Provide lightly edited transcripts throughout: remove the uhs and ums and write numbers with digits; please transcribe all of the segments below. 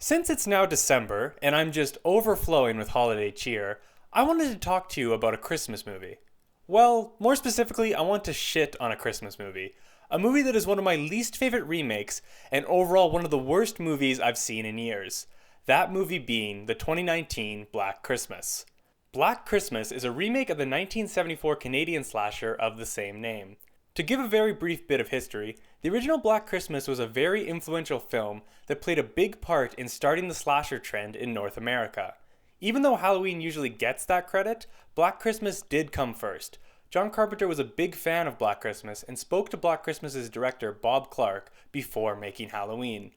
Since it's now December and I'm just overflowing with holiday cheer, I wanted to talk to you about a Christmas movie. Well, more specifically, I want to shit on a Christmas movie. A movie that is one of my least favorite remakes and overall one of the worst movies I've seen in years. That movie being the 2019 Black Christmas. Black Christmas is a remake of the 1974 Canadian slasher of the same name. To give a very brief bit of history, the original Black Christmas was a very influential film that played a big part in starting the slasher trend in North America. Even though Halloween usually gets that credit, Black Christmas did come first. John Carpenter was a big fan of Black Christmas and spoke to Black Christmas's director Bob Clark before making Halloween.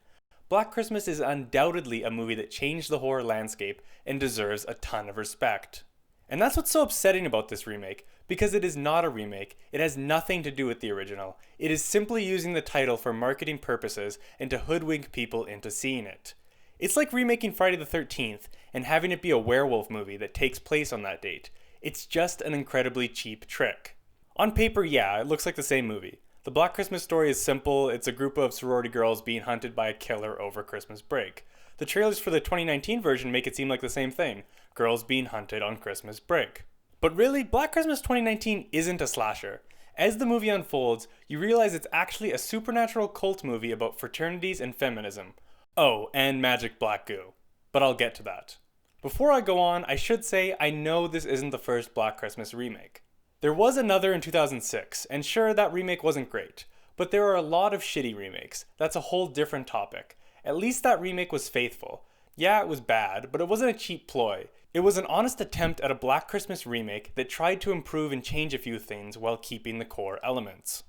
Black Christmas is undoubtedly a movie that changed the horror landscape and deserves a ton of respect. And that's what's so upsetting about this remake, because it is not a remake, it has nothing to do with the original. It is simply using the title for marketing purposes and to hoodwink people into seeing it. It's like remaking Friday the 13th and having it be a werewolf movie that takes place on that date. It's just an incredibly cheap trick. On paper, yeah, it looks like the same movie. The Black Christmas story is simple. It's a group of sorority girls being hunted by a killer over Christmas break. The trailers for the 2019 version make it seem like the same thing. Girls being hunted on Christmas break. But really, Black Christmas 2019 isn't a slasher. As the movie unfolds, you realize it's actually a supernatural cult movie about fraternities and feminism. Oh, and magic black goo. But I'll get to that. Before I go on, I should say I know this isn't the first Black Christmas remake. There was another in 2006, and sure, that remake wasn't great. But there are a lot of shitty remakes. That's a whole different topic. At least that remake was faithful. Yeah, it was bad, but it wasn't a cheap ploy. It was an honest attempt at a Black Christmas remake that tried to improve and change a few things while keeping the core elements.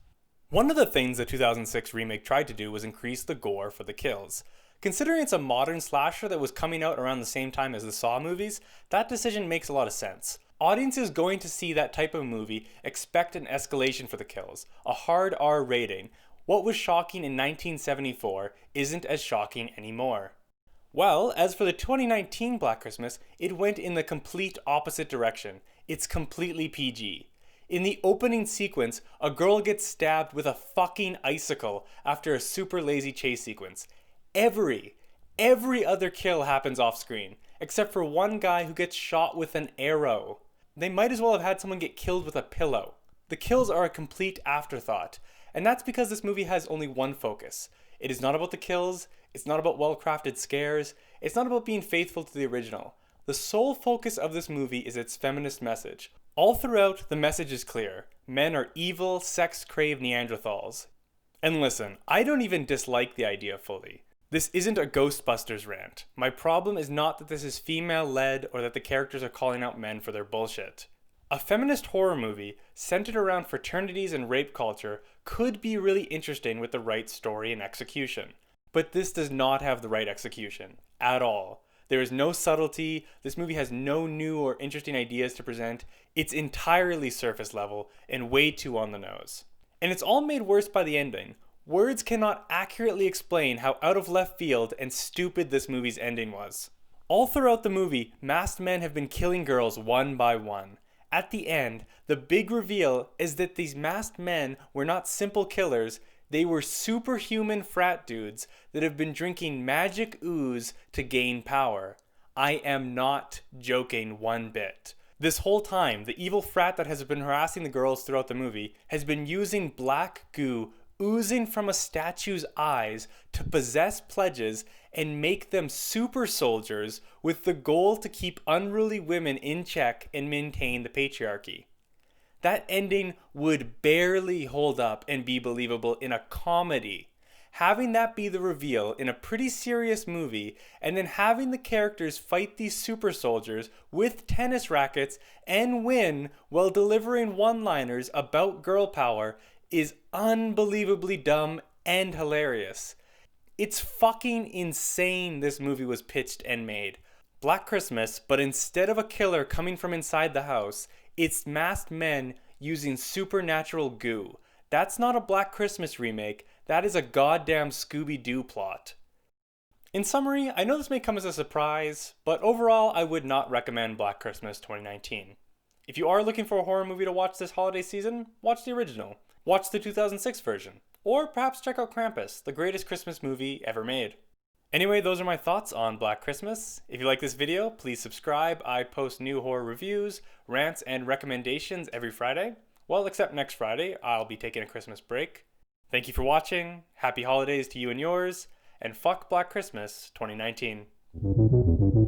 One of the things the 2006 remake tried to do was increase the gore for the kills. Considering it's a modern slasher that was coming out around the same time as the Saw movies, that decision makes a lot of sense. Audiences going to see that type of movie expect an escalation for the kills, a hard R rating. What was shocking in 1974 isn't as shocking anymore. Well, as for the 2019 Black Christmas, it went in the complete opposite direction. It's completely PG. In the opening sequence, a girl gets stabbed with a fucking icicle after a super lazy chase sequence. Every other kill happens off screen, except for one guy who gets shot with an arrow. They might as well have had someone get killed with a pillow. The kills are a complete afterthought, and that's because this movie has only one focus. It is not about the kills, it's not about well-crafted scares, it's not about being faithful to the original. The sole focus of this movie is its feminist message. All throughout, the message is clear. Men are evil, sex-craved Neanderthals. And listen, I don't even dislike the idea fully. This isn't a Ghostbusters rant. My problem is not that this is female-led or that the characters are calling out men for their bullshit. A feminist horror movie centered around fraternities and rape culture could be really interesting with the right story and execution. But this does not have the right execution, at all. There is no subtlety, this movie has no new or interesting ideas to present, it's entirely surface level and way too on the nose. And it's all made worse by the ending. Words cannot accurately explain how out of left field and stupid this movie's ending was. All throughout the movie, masked men have been killing girls one by one. At the end, the big reveal is that these masked men were not simple killers, they were superhuman frat dudes that have been drinking magic ooze to gain power. I am not joking one bit. This whole time, the evil frat that has been harassing the girls throughout the movie has been using black goo oozing from a statue's eyes to possess pledges and make them super soldiers with the goal to keep unruly women in check and maintain the patriarchy. That ending would barely hold up and be believable in a comedy. Having that be the reveal in a pretty serious movie, and then having the characters fight these super soldiers with tennis rackets and win while delivering one-liners about girl power is unbelievably dumb and hilarious. It's fucking insane this movie was pitched and made. Black Christmas, but instead of a killer coming from inside the house, it's masked men using supernatural goo. That's not a Black Christmas remake, that is a goddamn Scooby-Doo plot. In summary, I know this may come as a surprise, but overall I would not recommend Black Christmas 2019. If you are looking for a horror movie to watch this holiday season, watch the original. Watch the 2006 version. Or perhaps check out Krampus, the greatest Christmas movie ever made. Anyway, those are my thoughts on Black Christmas. If you like this video, please subscribe. I post new horror reviews, rants, and recommendations every Friday. Well, except next Friday, I'll be taking a Christmas break. Thank you for watching, happy holidays to you and yours, and fuck Black Christmas 2019.